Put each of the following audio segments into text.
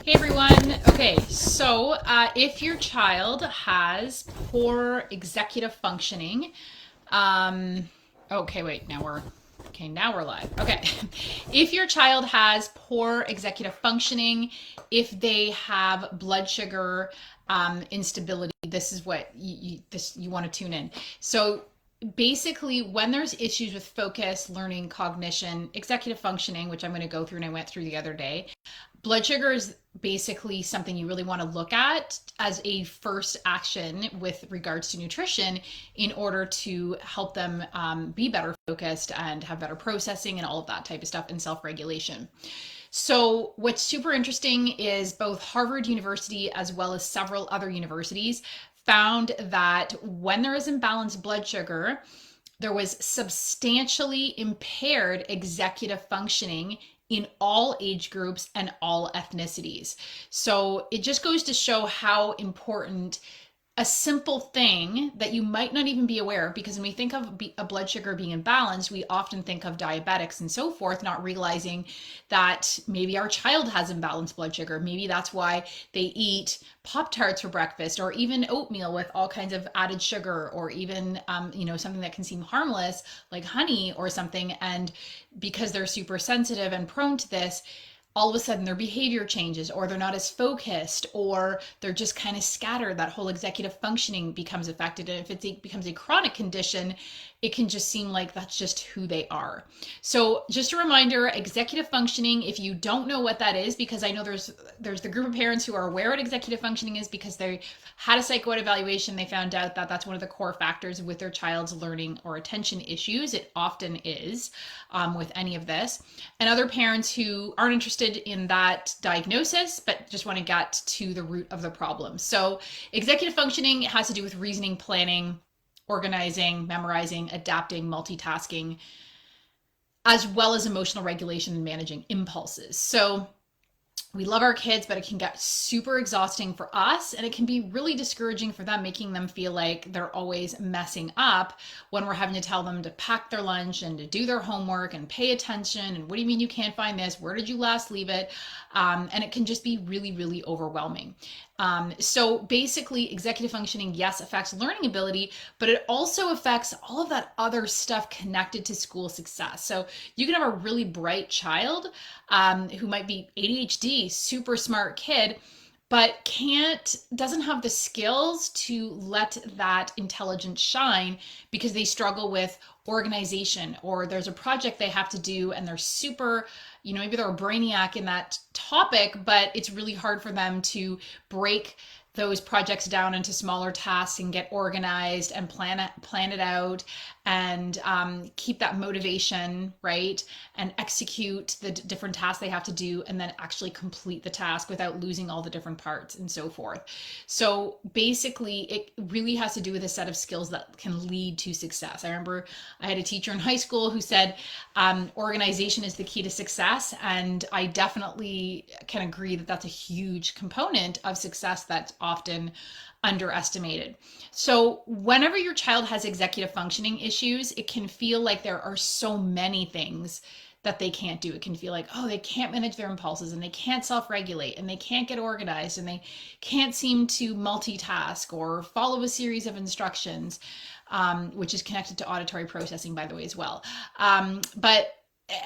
Hey everyone. Okay, so if your child has poor executive functioning, okay, wait, now we're live. Okay, if your child has poor executive functioning, if they have blood sugar instability, this is what you want to tune in. So basically when there's issues with focus, learning, cognition, executive functioning, which I'm going to go through and I went through the other day, blood sugar is basically something you really want to look at as a first action with regards to nutrition in order to help them be better focused and have better processing and all of that type of stuff and self-regulation. So what's super interesting is both Harvard University as well as several other universities found that when there is imbalanced blood sugar, there was substantially impaired executive functioning in all age groups and all ethnicities. So it just goes to show how important a simple thing that you might not even be aware of, because when we think of a blood sugar being imbalanced, we often think of diabetics and so forth, not realizing that maybe our child has imbalanced blood sugar. Maybe that's why they eat Pop-Tarts for breakfast, or even oatmeal with all kinds of added sugar, or even something that can seem harmless like honey or something. And because they're super sensitive and prone to this, all of a sudden their behavior changes, or they're not as focused, or they're just kind of scattered. That whole executive functioning becomes affected. And if it becomes a chronic condition, it can just seem like that's just who they are. So just a reminder, executive functioning, if you don't know what that is, because I know there's the group of parents who are aware what executive functioning is because they had a psychoed evaluation. They found out that that's one of the core factors with their child's learning or attention issues. It often is with any of this. And other parents who aren't interested in that diagnosis, but just want to get to the root of the problem. So executive functioning has to do with reasoning, planning, organizing, memorizing, adapting, multitasking, as well as emotional regulation and managing impulses. So we love our kids, but it can get super exhausting for us, and it can be really discouraging for them, making them feel like they're always messing up when we're having to tell them to pack their lunch and to do their homework and pay attention. And what do you mean you can't find this? Where did you last leave it? And it can just be really, really overwhelming. So basically, executive functioning, yes, affects learning ability, but it also affects all of that other stuff connected to school success. So you can have a really bright child who might be ADHD, super smart kid, but doesn't have the skills to let that intelligence shine because they struggle with organization, or there's a project they have to do and they're super, maybe they're a brainiac in that topic, but it's really hard for them to break those projects down into smaller tasks and get organized and plan it out, and keep that motivation, right? And execute the different tasks they have to do, and then actually complete the task without losing all the different parts and so forth. So basically, it really has to do with a set of skills that can lead to success. I remember I had a teacher in high school who said organization is the key to success, and I definitely can agree that that's a huge component of success that's often underestimated. So whenever your child has executive functioning issues, it can feel like there are so many things that they can't do. It can feel like, oh, they can't manage their impulses, and they can't self-regulate, and they can't get organized, and they can't seem to multitask or follow a series of instructions, which is connected to auditory processing, by the way, as well.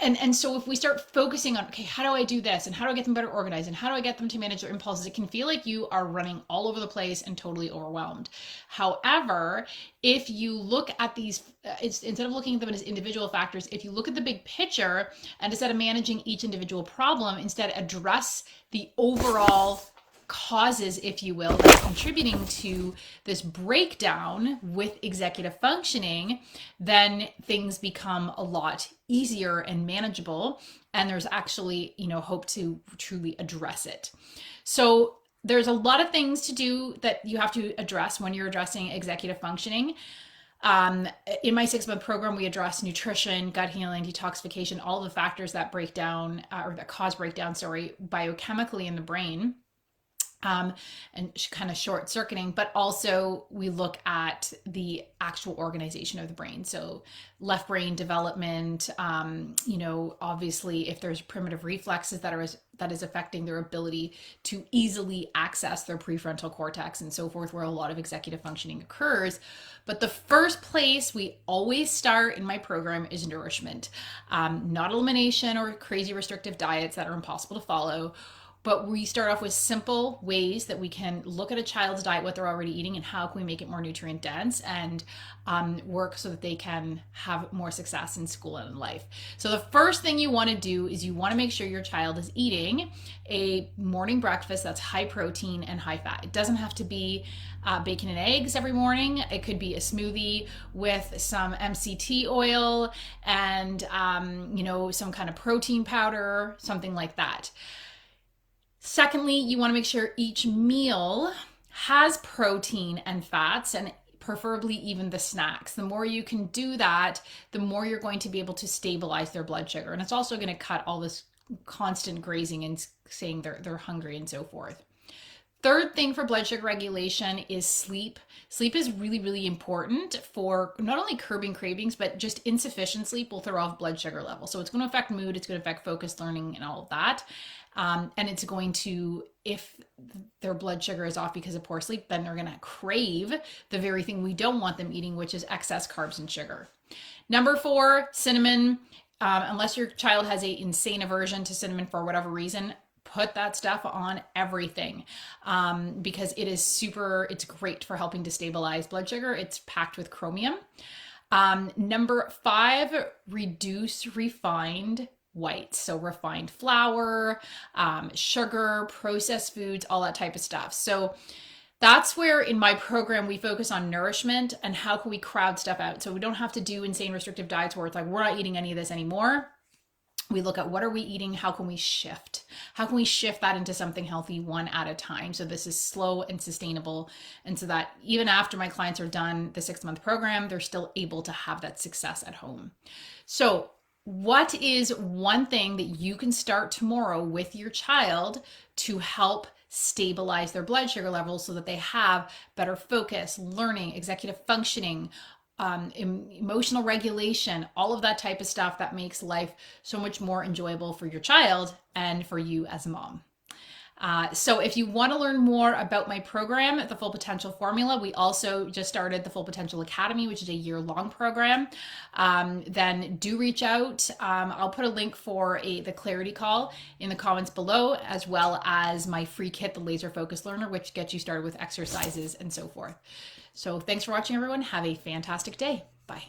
And so if we start focusing on, okay, how do I do this, and how do I get them better organized, and how do I get them to manage their impulses, it can feel like you are running all over the place and totally overwhelmed. However, if you look at these, instead of looking at them as individual factors, if you look at the big picture, and instead of managing each individual problem, instead address the overall causes, if you will, that's contributing to this breakdown with executive functioning, then things become a lot easier and manageable, and there's actually, hope to truly address it. So there's a lot of things to do that you have to address when you're addressing executive functioning. In my 6-month program, we address nutrition, gut healing, detoxification, all the factors that break down or that cause breakdown, biochemically in the brain. and kind of short circuiting, but also we look at the actual organization of the brain. So left brain development, obviously if there's primitive reflexes that is affecting their ability to easily access their prefrontal cortex and so forth, where a lot of executive functioning occurs. But the first place we always start in my program is nourishment, not elimination or crazy restrictive diets that are impossible to follow. But we start off with simple ways that we can look at a child's diet, what they're already eating, and how can we make it more nutrient dense and work so that they can have more success in school and in life. So the first thing you want to do is you want to make sure your child is eating a morning breakfast that's high protein and high fat. It doesn't have to be bacon and eggs every morning. It could be a smoothie with some MCT oil and some kind of protein powder, something like that. Secondly, you want to make sure each meal has protein and fats, and preferably even the snacks. The more you can do that, the more you're going to be able to stabilize their blood sugar. And it's also going to cut all this constant grazing and saying they're hungry and so forth. Third thing for blood sugar regulation is sleep. Sleep is really, really important for not only curbing cravings, but just insufficient sleep will throw off blood sugar levels. So it's going to affect mood, it's going to affect focus, learning, and all of that. And it's going to, if their blood sugar is off because of poor sleep, then they're going to crave the very thing we don't want them eating, which is excess carbs and sugar. Number 4, cinnamon. Unless your child has an insane aversion to cinnamon for whatever reason, put that stuff on everything because it's great for helping to stabilize blood sugar. It's packed with chromium. Number 5, reduce refined whites. So refined flour, sugar, processed foods, all that type of stuff. So that's where in my program we focus on nourishment and how can we crowd stuff out. So we don't have to do insane restrictive diets where it's like, we're not eating any of this anymore. We look at what are we eating? How can we shift? How can we shift that into something healthy one at a time? So this is slow and sustainable. And so that even after my clients are done the 6-month program, they're still able to have that success at home. So what is one thing that you can start tomorrow with your child to help stabilize their blood sugar levels so that they have better focus, learning, executive functioning, emotional regulation, all of that type of stuff that makes life so much more enjoyable for your child and for you as a mom. So if you want to learn more about my program, The Full Potential Formula, we also just started the Full Potential Academy, which is a year-long program. Then do reach out. I'll put a link for the Clarity Call in the comments below, as well as my free kit, the Laser Focus Learner, which gets you started with exercises and so forth. So thanks for watching, everyone. Have a fantastic day. Bye.